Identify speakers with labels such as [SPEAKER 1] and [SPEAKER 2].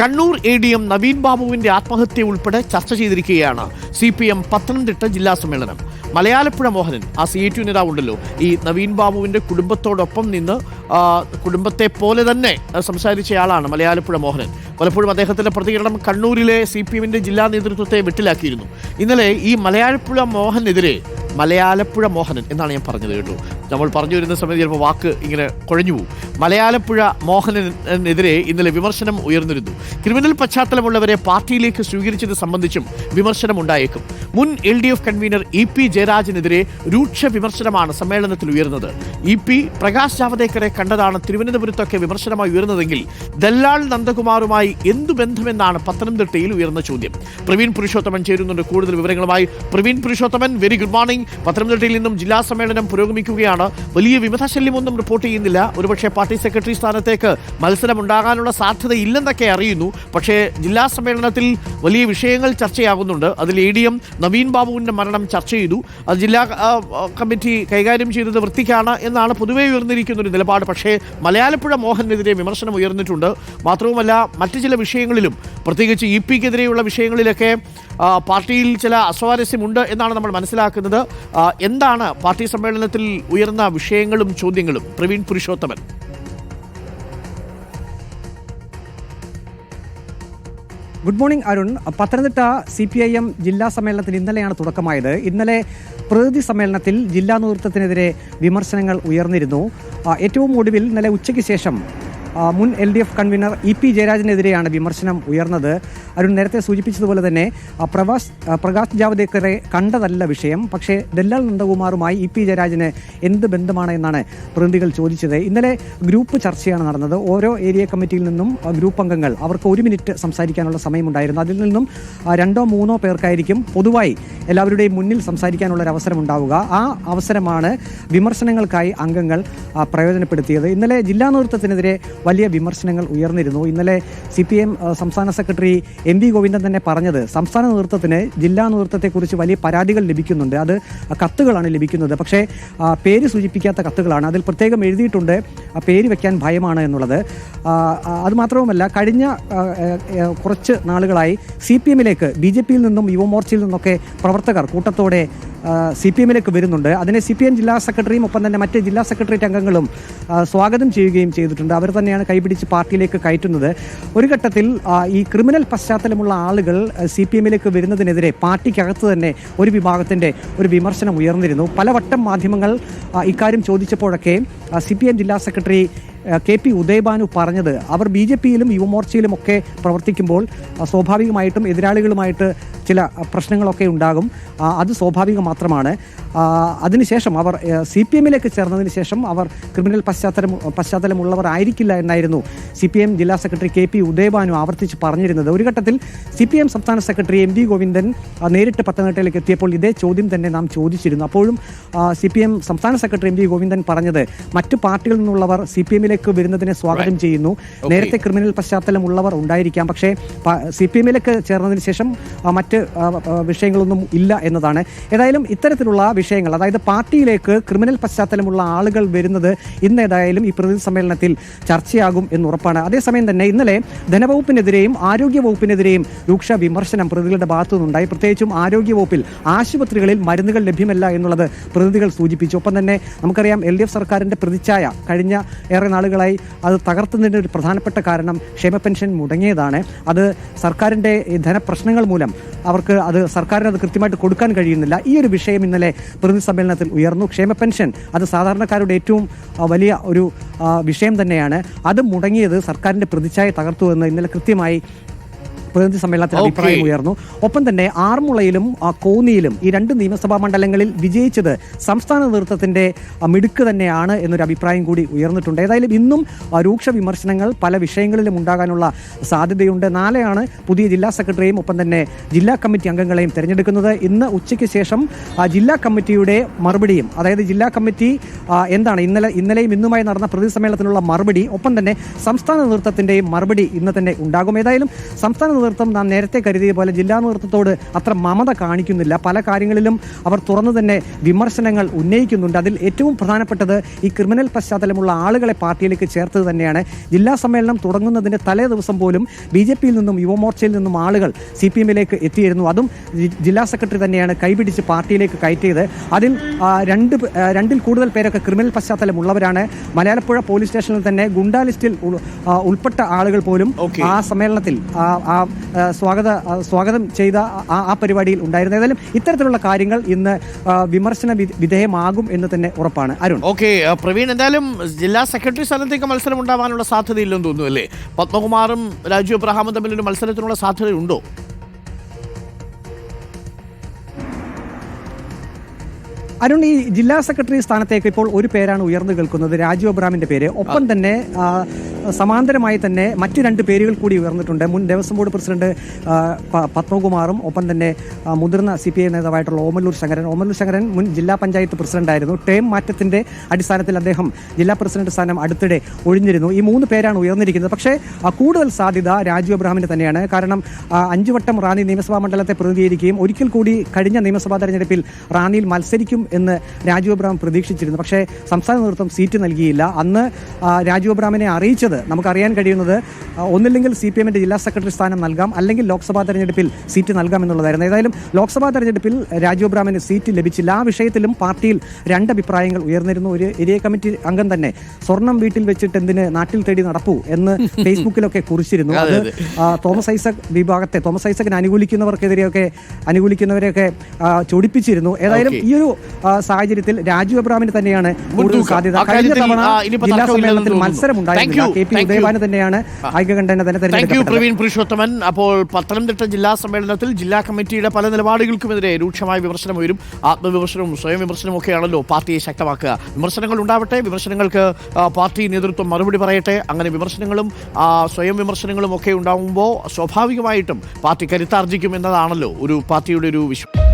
[SPEAKER 1] Kannur ADM Naveen ബാബുവിന്റെ ആത്മഹത്യ ഉൾപ്പെടെ ചർച്ച ചെയ്തിരിക്കുകയാണ് CPM പത്തനംതിട്ട ജില്ലാ സമ്മേളനം. മലയാലപ്പുഴ മോഹനൻ, ആ CATU നേതാവുണ്ടല്ലോ, ഈ നവീൻ ബാബുവിന്റെ കുടുംബത്തോടൊപ്പം നിന്ന് കുടുംബത്തെ പോലെ തന്നെ സംസാരിച്ചയാളാണ് മലയാലപ്പുഴ മോഹനൻ. പലപ്പോഴും അദ്ദേഹത്തിന്റെ പ്രതികരണം കണ്ണൂരിലെ CPMന്റെ ജില്ലാ നേതൃത്വത്തെ വെട്ടിലാക്കിയിരുന്നു. ഇന്നലെ ഈ മലയാലപ്പുഴ മോഹനൻ എന്നാണ് ഞാൻ പറഞ്ഞത് കേട്ടോ. നമ്മൾ പറഞ്ഞു വരുന്ന സമയത്ത് ചിലപ്പോൾ വാക്ക് ഇങ്ങനെ കുഴഞ്ഞു പോകും. മലയാലപ്പുഴ മോഹനെതിരെ ഇന്നലെ വിമർശനം ഉയർന്നിരുന്നു. ക്രിമിനൽ പശ്ചാത്തലമുള്ളവരെ പാർട്ടിയിലേക്ക് സ്വീകരിച്ചത് സംബന്ധിച്ചും വിമർശനം ഉണ്ടായേക്കും. മുൻ LDF കൺവീനർ EP ജയരാജനെതിരെ രൂക്ഷ വിമർശനമാണ് സമ്മേളനത്തിൽ ഉയർന്നത്. EP പ്രകാശ് ജാവദേക്കറെ കണ്ടതാണ് തിരുവനന്തപുരത്തൊക്കെ വിമർശനമായി ഉയർന്നതെങ്കിൽ ദല്ലാൽ നന്ദകുമാറുമായി എന്തു ബന്ധമെന്നാണ് പത്തനംതിട്ടയിൽ ഉയർന്ന ചോദ്യം. പ്രവീൺ പുരുഷോത്തമൻ ചേരുന്നുണ്ട് കൂടുതൽ വിവരങ്ങളുമായി. Praveen Purushothaman, very good morning. പത്തനംതിട്ടയിൽ നിന്നും ജില്ലാ സമ്മേളനം പുരോഗമിക്കുകയാണ്. വലിയ വിമതശല്യമൊന്നും റിപ്പോർട്ട് ചെയ്യുന്നില്ല. ഒരുപക്ഷെ പാർട്ടി സെക്രട്ടറി സ്ഥാനത്തേക്ക് മത്സരം ഉണ്ടാകാനുള്ള സാധ്യത ഇല്ലെന്നൊക്കെ അറിയുന്നു. പക്ഷേ ജില്ലാ സമ്മേളനത്തിൽ വലിയ വിഷയങ്ങൾ ചർച്ചയാകുന്നുണ്ട്. അതിൽ ADM നവീൻ ബാബുവിന്റെ മരണം ചർച്ച ചെയ്തു. അത് ജില്ലാ കമ്മിറ്റി കൈകാര്യം ചെയ്തത് വൃത്തിക്കാണ് എന്നാണ് പൊതുവെ ഉയർന്നിരിക്കുന്ന ഒരു നിലപാട്. പക്ഷേ മലയാലപ്പുഴ മോഹനെതിരെ വിമർശനം ഉയർന്നിട്ടുണ്ട്. മാത്രവുമല്ല, മറ്റു ചില വിഷയങ്ങളിലും, പ്രത്യേകിച്ച് EP-ക്കെതിരെയുള്ള വിഷയങ്ങളിലൊക്കെ പാർട്ടിയിൽ ചില അസ്വാരസ്യമുണ്ട് എന്നാണ് നമ്മൾ മനസ്സിലാക്കുന്നത്. എന്താണ് പാർട്ടി സമ്മേളനത്തിൽ ഉയർന്ന വിഷയങ്ങളും ചോദ്യങ്ങളും? Praveen Purushothaman.
[SPEAKER 2] Good morning Arun. Pathanamthitta CPIM ജില്ലാ സമ്മേളനത്തിന് ഇന്നലെയാണ് തുടക്കമായത്. ഇന്നലെ പ്രതിനിധി സമ്മേളനത്തിൽ ജില്ലാ നേതൃത്വത്തിനെതിരെ വിമർശനങ്ങൾ ഉയർന്നിരുന്നു. ഏറ്റവും ഒടുവിൽ ഇന്നലെ ഉച്ചയ്ക്ക് ശേഷം മുൻ LDF കൺവീനർ EP ജയരാജനെതിരെയാണ് വിമർശനം ഉയർന്നത്. അരുൺ നേരത്തെ സൂചിപ്പിച്ചതുപോലെ തന്നെ പ്രകാശ് ജാവദേക്കറെ കണ്ടതല്ല വിഷയം. പക്ഷേ ദല്ലാൽ നന്ദകുമാറുമായി EP ജയരാജന് എന്ത് ബന്ധമാണ് എന്നാണ് പ്രതിനിധികൾ ചോദിച്ചത്. ഇന്നലെ ഗ്രൂപ്പ് ചർച്ചയാണ് നടന്നത്. ഓരോ ഏരിയ കമ്മിറ്റിയിൽ നിന്നും ഗ്രൂപ്പ് അംഗങ്ങൾ, അവർക്ക് 1 മിനിറ്റ് സംസാരിക്കാനുള്ള സമയമുണ്ടായിരുന്നു. അതിൽ നിന്നും 2 or 3 പേർക്കായിരിക്കും പൊതുവായി എല്ലാവരുടെയും മുന്നിൽ സംസാരിക്കാനുള്ള ഒരു അവസരം ഉണ്ടാവുക. ആ അവസരമാണ് വിമർശനങ്ങൾക്കായി അംഗങ്ങൾ പ്രയോജനപ്പെടുത്തിയത്. ഇന്നലെ ജില്ലാ നേതൃത്വത്തിനെതിരെ വലിയ വിമർശനങ്ങൾ ഉയർന്നിരുന്നു. ഇന്നലെ CPM സംസ്ഥാന സെക്രട്ടറി MV ഗോവിന്ദൻ തന്നെ പറഞ്ഞത്, സംസ്ഥാന നേതൃത്വത്തിന് ജില്ലാ നേതൃത്വത്തെക്കുറിച്ച് വലിയ പരാതികൾ ലഭിക്കുന്നുണ്ട്. അത് കത്തുകളാണ് ലഭിക്കുന്നത്. പക്ഷേ പേര് സൂചിപ്പിക്കാത്ത കത്തുകളാണ്. അതിൽ പ്രത്യേകം എഴുതിയിട്ടുണ്ട് പേര് വയ്ക്കാൻ ഭയമാണ് എന്നുള്ളത്. അതുമാത്രവുമല്ല, കഴിഞ്ഞ കുറച്ച് നാളുകളായി CPMലേക്ക് BJP-യിൽ നിന്നും യുവമോർച്ചയിൽ നിന്നൊക്കെ പ്രവർത്തകർ കൂട്ടത്തോടെ CPMലേക്ക് വരുന്നുണ്ട്. അതിനെ CPM ജില്ലാ സെക്രട്ടറിയും ഒപ്പം തന്നെ മറ്റ് ജില്ലാ സെക്രട്ടേറിയറ്റ് അംഗങ്ങളും സ്വാഗതം ചെയ്യുകയും ചെയ്തിട്ടുണ്ട്. അവർ തന്നെയാണ് കൈപിടിച്ച് പാർട്ടിയിലേക്ക് കയറ്റുന്നത്. ഒരു ഘട്ടത്തിൽ ഈ ക്രിമിനൽ പശ്ചാത്തലമുള്ള ആളുകൾ CPMലേക്ക് വരുന്നതിനെതിരെ പാർട്ടിക്കകത്ത് തന്നെ ഒരു വിഭാഗത്തിൻ്റെ ഒരു വിമർശനം ഉയർന്നിരുന്നു. പലവട്ടം മാധ്യമങ്ങൾ ഇക്കാര്യം ചോദിച്ചപ്പോഴൊക്കെ CPM ജില്ലാ സെക്രട്ടറി KP ഉദയഭാനു പറഞ്ഞത്, അവർ BJP-യിലും യുവമോർച്ചയിലും ഒക്കെ പ്രവർത്തിക്കുമ്പോൾ സ്വാഭാവികമായിട്ടും എതിരാളികളുമായിട്ട് ചില പ്രശ്നങ്ങളൊക്കെ ഉണ്ടാകും. അത് സ്വാഭാവികം മാത്രമാണ്. അതിനുശേഷം അവർ CPMലേക്ക് ചേർന്നതിന് ശേഷം അവർ ക്രിമിനൽ പശ്ചാത്തലമുള്ളവർ ആയിരിക്കില്ല എന്നായിരുന്നു CPM ജില്ലാ സെക്രട്ടറി KP ഉദയഭാനു ആവർത്തിച്ച് പറഞ്ഞിരുന്നത്. ഒരു ഘട്ടത്തിൽ CPM സംസ്ഥാന സെക്രട്ടറി MV ഗോവിന്ദൻ നേരിട്ട് പത്തനംതിട്ടയിലേക്ക് എത്തിയപ്പോൾ ഇതേ ചോദ്യം തന്നെ നാം ചോദിച്ചിരുന്നു. അപ്പോഴും CPM സംസ്ഥാന സെക്രട്ടറി MV ഗോവിന്ദൻ പറഞ്ഞത്, മറ്റു പാർട്ടികളിൽ നിന്നുള്ളവർ CPMലേക്ക് വരുന്നതിനെ സ്വാഗതം ചെയ്യുന്നു. നേരത്തെ ക്രിമിനൽ പശ്ചാത്തലമുള്ളവർ ഉണ്ടായിരിക്കാം, പക്ഷേ CPMലേക്ക് ചേർന്നതിന് ശേഷം മറ്റ് വിഷയങ്ങളൊന്നും ഇല്ല എന്നതാണ്. ഏതായാലും ഇത്തരത്തിലുള്ള വിഷയങ്ങൾ, അതായത് പാർട്ടിയിലേക്ക് ക്രിമിനൽ പശ്ചാത്തലമുള്ള ആളുകൾ വരുന്നത് ഇന്ന് ഏതായാലും ഈ പ്രതിനിധി സമ്മേളനത്തിൽ ചർച്ചയാകും എന്നുറപ്പാണ്. അതേസമയം തന്നെ ഇന്നലെ ധനവകുപ്പിനെതിരെയും ആരോഗ്യ വകുപ്പിനെതിരെയും രൂക്ഷ വിമർശനം പ്രതികളുടെ ഭാഗത്തു നിന്നുണ്ടായി. പ്രത്യേകിച്ചും ആരോഗ്യ വകുപ്പിൽ ആശുപത്രികളിൽ മരുന്നുകൾ ലഭ്യമല്ല എന്നുള്ളത് പ്രതിനിധികൾ സൂചിപ്പിച്ചു. ഒപ്പം തന്നെ നമുക്കറിയാം, LDF സർക്കാരിൻ്റെ പ്രതിച്ഛായ കഴിഞ്ഞ ഏറെ നാളുകളായി അത് തകർത്തുന്നതിൻ്റെ ഒരു പ്രധാനപ്പെട്ട കാരണം ക്ഷേമ പെൻഷൻ മുടങ്ങിയതാണ്. അത് സർക്കാരിൻ്റെ ധനപ്രശ്നങ്ങൾ മൂലം അവർക്ക് സർക്കാരിന് അത് കൃത്യമായിട്ട് കൊടുക്കാൻ കഴിയുന്നില്ല. ഈ ഒരു വിഷയം ഇന്നലെ പ്രതിനിധി സമ്മേളനത്തിൽ ഉയർന്നു. ക്ഷേമ പെൻഷൻ അത് സാധാരണക്കാരുടെ ഏറ്റവും വലിയ ഒരു വിഷയം തന്നെയാണ്. അത് മുടങ്ങിയത് സർക്കാരിൻ്റെ പ്രതിച്ഛായ തകർത്തു എന്ന് ഇന്നലെ കൃത്യമായി പ്രതിനിധി സമ്മേളനത്തിൽ അഭിപ്രായം ഉയർന്നു. ഒപ്പം തന്നെ ആറന്മുളയിലും കോന്നിയിലും ഈ 2 നിയമസഭാ മണ്ഡലങ്ങളിൽ വിജയിച്ചത് സംസ്ഥാന നേതൃത്വത്തിന്റെ മിടുക്ക് തന്നെയാണ് എന്നൊരു അഭിപ്രായം കൂടി ഉയർന്നിട്ടുണ്ട്. ഏതായാലും ഇന്നും രൂക്ഷ വിമർശനങ്ങൾ പല വിഷയങ്ങളിലും ഉണ്ടാകാനുള്ള സാധ്യതയുണ്ട്. നാളെയാണ് പുതിയ ജില്ലാ സെക്രട്ടറിയും ഒപ്പം തന്നെ ജില്ലാ കമ്മിറ്റി അംഗങ്ങളെയും തിരഞ്ഞെടുക്കുന്നത്. ഇന്ന് ഉച്ചയ്ക്ക് ശേഷം ജില്ലാ കമ്മിറ്റിയുടെ മറുപടിയും, അതായത് ജില്ലാ കമ്മിറ്റി എന്താണ് ഇന്നലെയും ഇന്നുമായി നടന്ന പ്രതിനിധി സമ്മേളനത്തിനുള്ള മറുപടി, ഒപ്പം തന്നെ സംസ്ഥാന നേതൃത്വത്തിന്റെയും മറുപടി ഇന്ന് തന്നെ ഉണ്ടാകും. ഏതായാലും സംസ്ഥാന നേതൃത്വം നാം നേരത്തെ കരുതിയ പോലെ ജില്ലാ നേതൃത്വത്തോട് അത്ര മമത കാണിക്കുന്നില്ല. പല കാര്യങ്ങളിലും അവർ തുറന്നു തന്നെ വിമർശനങ്ങൾ ഉന്നയിക്കുന്നുണ്ട്. അതിൽ ഏറ്റവും പ്രധാനപ്പെട്ടത് ഈ ക്രിമിനൽ പശ്ചാത്തലമുള്ള ആളുകളെ പാർട്ടിയിലേക്ക് ചേർത്തത് തന്നെയാണ്. ജില്ലാ സമ്മേളനം തുടങ്ങുന്നതിന്റെ തലേ ദിവസം പോലും ബി.ജെ.പിയിൽ നിന്നും യുവമോർച്ചയിൽ നിന്നും ആളുകൾ CPM-ലേക്ക് എത്തിയിരുന്നു. അതും ജില്ലാ സെക്രട്ടറി തന്നെയാണ് കൈപിടിച്ച് പാർട്ടിയിലേക്ക് കയറ്റിയത്. അതിൽ രണ്ടിൽ കൂടുതൽ പേരൊക്കെ ക്രിമിനൽ പശ്ചാത്തലമുള്ളവരാണ്. മലയാളപ്പുഴ പോലീസ് സ്റ്റേഷനിൽ തന്നെ ഗുണ്ടാ ലിസ്റ്റിൽ ഉൾപ്പെട്ട ആളുകൾ പോലും ആ സമ്മേളനത്തിൽ സ്വാഗതം ചെയ്ത ആ പരിപാടിയിൽ ഉണ്ടായിരുന്നു. ഏതായാലും ഇത്തരത്തിലുള്ള കാര്യങ്ങൾ ഇന്ന് വിമർശന വിധേയമാകും എന്ന് തന്നെ ഉറപ്പാണ്. അരുൺ,
[SPEAKER 1] ഓക്കെ പ്രവീൺ, എന്തായാലും ജില്ലാ സെക്രട്ടറി സ്ഥാനത്തേക്ക് മത്സരം ഉണ്ടാവാനുള്ള സാധ്യതയില്ലെന്ന് തോന്നുന്നു അല്ലേ? പത്മകുമാറും രാജു അബ്രഹാമും തമ്മിലൊരു മത്സരത്തിനുള്ള സാധ്യതയുണ്ടോ?
[SPEAKER 2] അരുൺ, ഈ ജില്ലാ സെക്രട്ടറി സ്ഥാനത്തേക്ക് ഇപ്പോൾ ഒരു പേരാണ് ഉയർന്നു കേൾക്കുന്നത്, രാജു അബ്രഹാമിന്റെ പേര്. ഒപ്പം തന്നെ സമാന്തരമായി തന്നെ മറ്റു 2 പേരുകൾ കൂടി ഉയർന്നിട്ടുണ്ട്. മുൻ ദേവസ്വം ബോർഡ് പ്രസിഡന്റ് പത്മകുമാറും ഒപ്പം തന്നെ മുതിർന്ന CPI നേതാവായിട്ടുള്ള ഓമല്ലൂർ ശങ്കരൻ മുൻ ജില്ലാ പഞ്ചായത്ത് പ്രസിഡന്റായിരുന്നു. ടേം മാറ്റത്തിന്റെ അടിസ്ഥാനത്തിൽ അദ്ദേഹം ജില്ലാ പ്രസിഡന്റ് സ്ഥാനം അടുത്തിടെ ഒഴിഞ്ഞിരുന്നു. ഈ 3 പേരാണ് ഉയർന്നിരിക്കുന്നത്. പക്ഷേ കൂടുതൽ സാധ്യത രാജു അബ്രഹാമിന് തന്നെയാണ്. കാരണം 5 വട്ടം റാന്നി നിയമസഭാ മണ്ഡലത്തെ പ്രതിനിധീകരിക്കുകയും ഒരിക്കൽ കൂടി കഴിഞ്ഞ നിയമസഭാ തെരഞ്ഞെടുപ്പിൽ റാന്നിയിൽ മത്സരിക്കും എന്ന് രാജു അബ്രഹാം പ്രതീക്ഷിച്ചിരുന്നു. പക്ഷേ സംസ്ഥാന നേതൃത്വം സീറ്റ് നൽകിയില്ല. അന്ന് രാജു അബ്രഹാമിനെ അറിയിച്ചത് നമുക്കറിയാൻ കഴിയുന്നത് ഒന്നില്ലെങ്കിൽ CPM-ന്റെ ജില്ലാ സെക്രട്ടറി സ്ഥാനം നൽകാം, അല്ലെങ്കിൽ ലോക്സഭാ തെരഞ്ഞെടുപ്പിൽ സീറ്റ് നൽകാം എന്നുള്ളതായിരുന്നു. ഏതായാലും ലോക്സഭാ തെരഞ്ഞെടുപ്പിൽ രാജു അബ്രഹാമിന് സീറ്റ് ലഭിച്ചില്ല. ആ വിഷയത്തിലും പാർട്ടിയിൽ 2 അഭിപ്രായങ്ങൾ ഉയർന്നിരുന്നു. ഒരു ഏരിയ കമ്മിറ്റി അംഗം തന്നെ സ്വർണം വീട്ടിൽ വെച്ചിട്ട് എന്തിന് നാട്ടിൽ തേടി നടപ്പൂ എന്ന് ഫേസ്ബുക്കിലൊക്കെ കുറിച്ചിരുന്നു. അത് തോമസ് ഐസക്കിനെ അനുകൂലിക്കുന്നവരെയൊക്കെ ചൊടിപ്പിച്ചിരുന്നു. ഏതായാലും ഈ ഒരു സാഹചര്യത്തിൽ രാജു അബ്രഹാമിന് തന്നെയാണ് കൂടുതൽ സാധ്യത. കഴിഞ്ഞ തവണ ജില്ലാ സമ്മേളനത്തിൽ മത്സരം ഉണ്ടായിരുന്നില്ല. KP ഉദയഭാനു തന്നെയാണ് ഐക്യകണ്ഠേന തന്നെ തെരഞ്ഞെടുക്കപ്പെട്ടത്.
[SPEAKER 1] പ്രവീൺ പുരുഷോത്തമൻ, അപ്പോൾ പത്തനംതിട്ട ജില്ലാ സമ്മേളനത്തിൽ ജില്ലാ കമ്മിറ്റിയുടെ പല നിലപാടുകൾക്കുമെതിരെ രൂക്ഷമായ വിമർശനം ഉയരും. ആത്മവിമർശനവും സ്വയം വിമർശനവും ഒക്കെയാണല്ലോ പാർട്ടിയെ ശക്തമാക്കുക. വിമർശനങ്ങൾ ഉണ്ടാവട്ടെ, വിമർശനങ്ങൾക്ക് പാർട്ടി നേതൃത്വം മറുപടി പറയട്ടെ. അങ്ങനെ വിമർശനങ്ങളും സ്വയം വിമർശനങ്ങളും ഒക്കെ ഉണ്ടാകുമ്പോൾ സ്വാഭാവികമായിട്ടും പാർട്ടി കരുത്താർജിക്കും എന്നതാണല്ലോ ഒരു പാർട്ടിയുടെ ഒരു വിശ്വാസം.